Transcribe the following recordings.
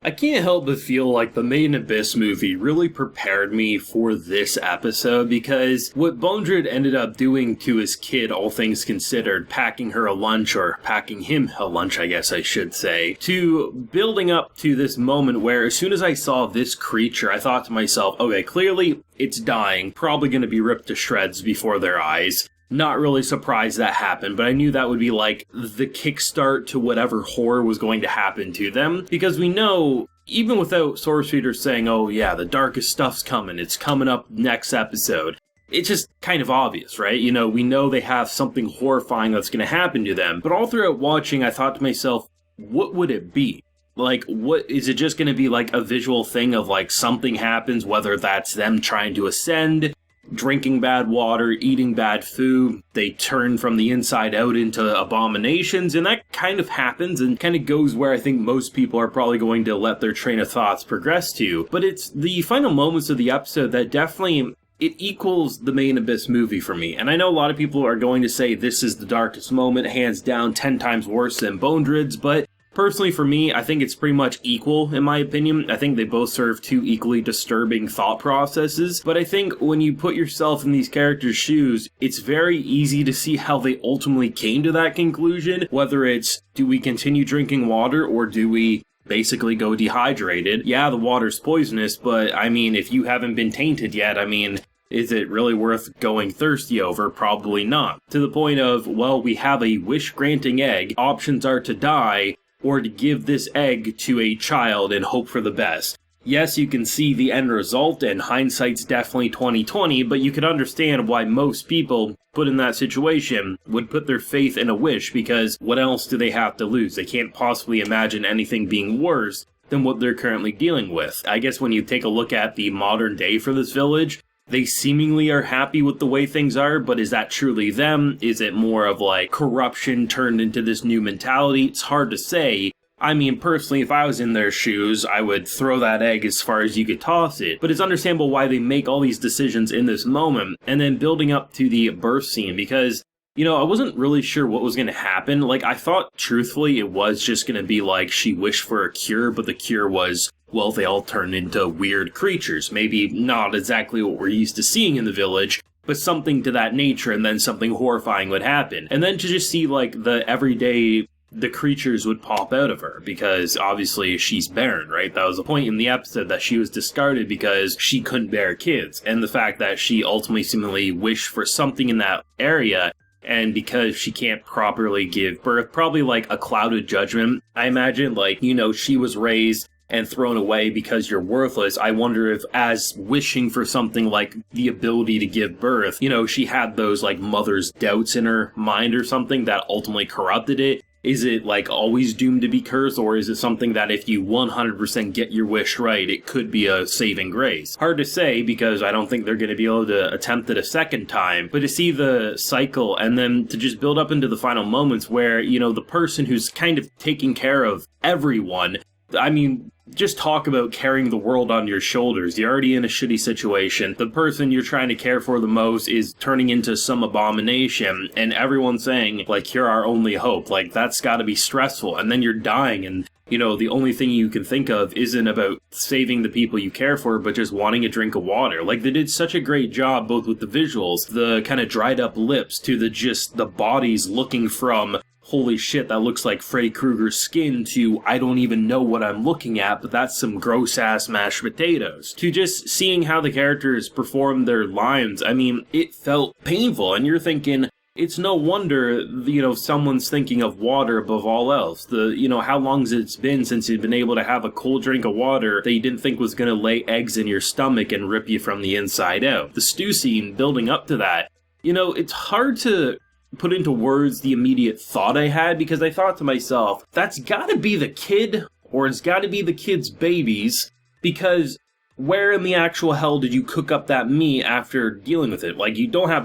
I can't help but feel like the Made in Abyss movie really prepared me for this episode, because what Bondred ended up doing to his kid, all things considered, packing her a lunch, or packing him a lunch, I guess I should say, to building up to this moment where as soon as I saw this creature, I thought to myself, okay, clearly it's dying, probably going to be ripped to shreds before their eyes. Not really surprised that happened, but I knew that would be like the kickstart to whatever horror was going to happen to them, because we know, even without Source Readers saying, oh yeah, the darkest stuff's coming, it's coming up next episode, it's just kind of obvious, right? You know, we know they have something horrifying that's going to happen to them, but all throughout watching, I thought to myself, what would it be? Like, what, is it just going to be like a visual thing of like something happens, whether that's them trying to ascend, drinking bad water, eating bad food, they turn from the inside out into abominations, and that kind of happens and kind of goes where I think most people are probably going to let their train of thoughts progress to. But it's the final moments of the episode that definitely, it equals the Made in Abyss movie for me. And I know a lot of people are going to say this is the darkest moment, hands down 10 times worse than Bondred's, but personally, for me, I think it's pretty much equal, in my opinion. I think they both serve two equally disturbing thought processes. But I think when you put yourself in these characters' shoes, it's very easy to see how they ultimately came to that conclusion. Whether it's, do we continue drinking water, or do we basically go dehydrated? Yeah, the water's poisonous, but I mean, if you haven't been tainted yet, I mean, is it really worth going thirsty over? Probably not. To the point of, well, we have a wish-granting egg. Options are to die, or to give this egg to a child and hope for the best. Yes, you can see the end result, and hindsight's definitely 20/20, but you can understand why most people put in that situation would put their faith in a wish, because what else do they have to lose? They can't possibly imagine anything being worse than what they're currently dealing with. I guess when you take a look at the modern day for this village, they seemingly are happy with the way things are, but is that truly them? Is it more of like corruption turned into this new mentality? It's hard to say. I mean, personally, if I was in their shoes, I would throw that egg as far as you could toss it. But it's understandable why they make all these decisions in this moment, and then building up to the birth scene, because, you know, I wasn't really sure what was going to happen. Like, I thought, truthfully, it was just going to be like she wished for a cure, but the cure was, well, they all turned into weird creatures. Maybe not exactly what we're used to seeing in the village, but something to that nature, and then something horrifying would happen. And then to just see, like, the creatures would pop out of her, because obviously she's barren, right? That was a point in the episode that she was discarded because she couldn't bear kids. And the fact that she ultimately seemingly wished for something in that area, and because she can't properly give birth, probably like a clouded judgment, I imagine. Like, you know, she was raised and thrown away because you're worthless. I wonder if, as wishing for something like the ability to give birth, you know, she had those like mother's doubts in her mind or something that ultimately corrupted it. Is it like always doomed to be cursed, or is it something that if you 100% get your wish right, it could be a saving grace? Hard to say, because I don't think they're going to be able to attempt it a second time, but to see the cycle and then to just build up into the final moments where, you know, the person who's kind of taking care of everyone, I mean, just talk about carrying the world on your shoulders. You're already in a shitty situation. The person you're trying to care for the most is turning into some abomination, and everyone's saying, like, you're our only hope. Like, that's gotta be stressful. And then you're dying, and, you know, the only thing you can think of isn't about saving the people you care for, but just wanting a drink of water. Like, they did such a great job, both with the visuals, the kind of dried up lips, to the bodies looking from, holy shit, that looks like Freddy Krueger's skin, to I don't even know what I'm looking at, but that's some gross-ass mashed potatoes, to just seeing how the characters perform their lines. I mean, it felt painful, and you're thinking, it's no wonder, you know, someone's thinking of water above all else. You know, how long has it been since you've been able to have a cold drink of water that you didn't think was going to lay eggs in your stomach and rip you from the inside out? The stew scene building up to that, you know, it's hard to put into words the immediate thought I had, because I thought to myself, that's gotta be the kid, or it's gotta be the kid's babies, because where in the actual hell did you cook up that meat after dealing with it? Like,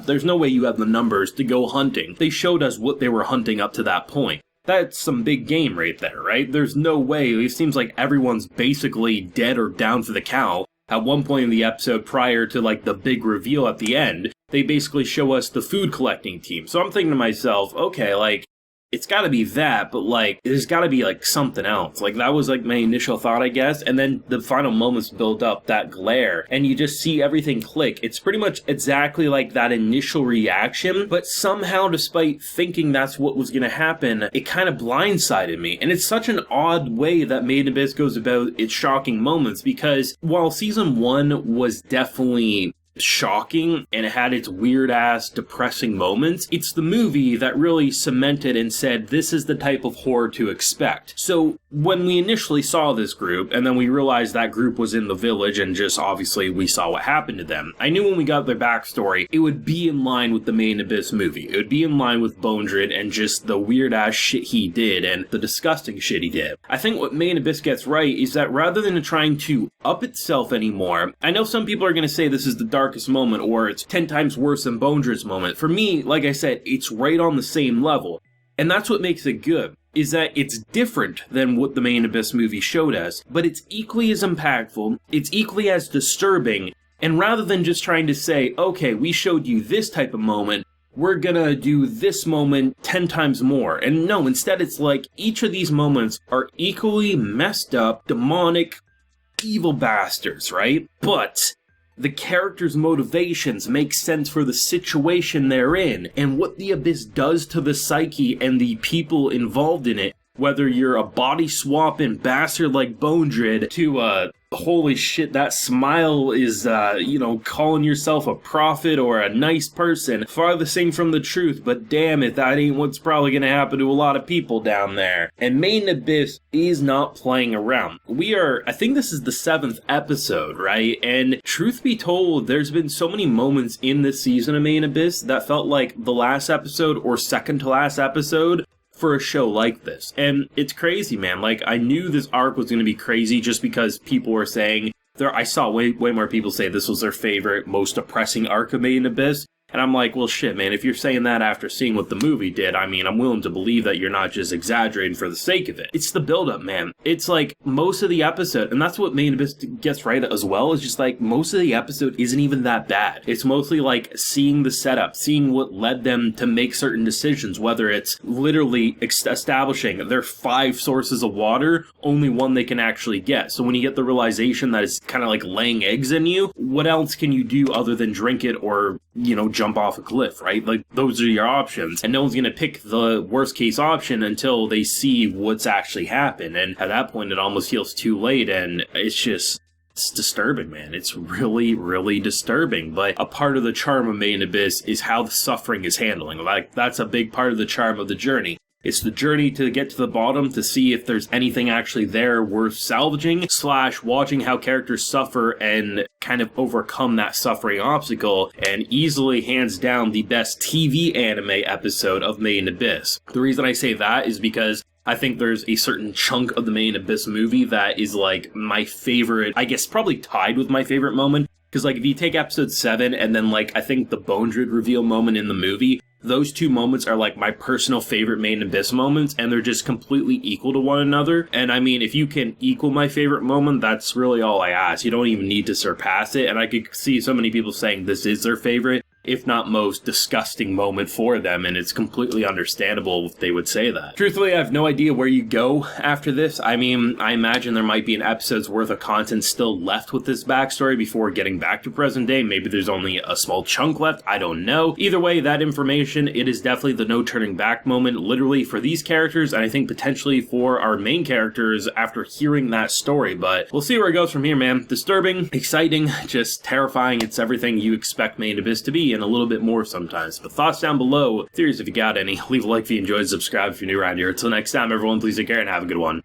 there's no way you have the numbers to go hunting. They showed us what they were hunting up to that point. That's some big game right there, right? There's no way. It seems like everyone's basically dead or down for the count. At one point in the episode, prior to like the big reveal at the end, they basically show us the food collecting team. So I'm thinking to myself, okay, like, it's gotta be that, but like, there's gotta be like something else. Like, that was like my initial thought, I guess, and then the final moments build up that glare, and you just see everything click. It's pretty much exactly like that initial reaction, but somehow, despite thinking that's what was gonna happen, it kind of blindsided me. And it's such an odd way that Made in Abyss goes about its shocking moments, because while season 1 was definitely shocking and it had its weird ass depressing moments, it's the movie that really cemented and said this is the type of horror to expect. So when we initially saw this group and then we realized that group was in the village and just obviously we saw what happened to them, I knew when we got their backstory it would be in line with the Made in Abyss movie. It would be in line with Bondred and just the weird ass shit he did and the disgusting shit he did. I think what Made in Abyss gets right is that rather than trying to up itself anymore, I know some people are going to say this is the darkest moment or it's 10 times worse than Bondred's moment. For me, like I said, it's right on the same level. And that's what makes it good, is that it's different than what the Made in Abyss movie showed us, but it's equally as impactful, it's equally as disturbing, and rather than just trying to say, okay, we showed you this type of moment, we're gonna do this moment 10 times more. And no, instead it's like each of these moments are equally messed up, demonic, evil bastards, right? But the characters' motivations make sense for the situation they're in, and what the Abyss does to the psyche and the people involved in it, whether you're a body-swapping bastard like Bondred to holy shit, that smile is, calling yourself a prophet or a nice person, farthest from the truth, but damn it, that ain't what's probably gonna happen to a lot of people down there. And Made in Abyss is not playing around. I think this is the 7th episode, right? And truth be told, there's been so many moments in this season of Made in Abyss that felt like the last episode or second to last episode for a show like this. And it's crazy, man. Like, I knew this arc was going to be crazy just because people were saying, I saw way more people say this was their favorite, most depressing arc of Made in Abyss. And I'm like, well, shit, man, if you're saying that after seeing what the movie did, I mean, I'm willing to believe that you're not just exaggerating for the sake of it. It's the build-up, man. It's like most of the episode, and that's what Made in Abyss gets right as well, is just like most of the episode isn't even that bad. It's mostly like seeing the setup, seeing what led them to make certain decisions, whether it's literally establishing their 5 sources of water, only one they can actually get. So when you get the realization that it's kind of like laying eggs in you, what else can you do other than drink it or, jump off a cliff, right? Like, those are your options. And no one's going to pick the worst case option until they see what's actually happened. And at that point, it almost feels too late. And it's disturbing, man. It's really, really disturbing. But a part of the charm of Made in Abyss is how the suffering is handling. Like, that's a big part of the charm of the journey. It's the journey to get to the bottom to see if there's anything actually there worth salvaging, / watching how characters suffer and kind of overcome that suffering obstacle, and easily hands down the best TV anime episode of Made in Abyss. The reason I say that is because I think there's a certain chunk of the Made in Abyss movie that is like my favorite, I guess probably tied with my favorite moment. Because, like, if you take episode 7 and then, like, I think the Bondred reveal moment in the movie, those 2 moments are, like, my personal favorite Made in Abyss moments, and they're just completely equal to one another. And, I mean, if you can equal my favorite moment, that's really all I ask. You don't even need to surpass it, and I could see so many people saying this is their favorite, if not most disgusting moment for them, and it's completely understandable if they would say that. Truthfully, I have no idea where you go after this. I mean, I imagine there might be an episode's worth of content still left with this backstory before getting back to present day. Maybe there's only a small chunk left. I don't know. Either way, that information, it is definitely the no turning back moment, literally for these characters, and I think potentially for our main characters after hearing that story. But we'll see where it goes from here, man. Disturbing, exciting, just terrifying. It's everything you expect Made in Abyss to be, and a little bit more sometimes. But thoughts down below, theories if you got any. Leave a like if you enjoyed, subscribe if you're new around here. Until next time, everyone, please take care and have a good one.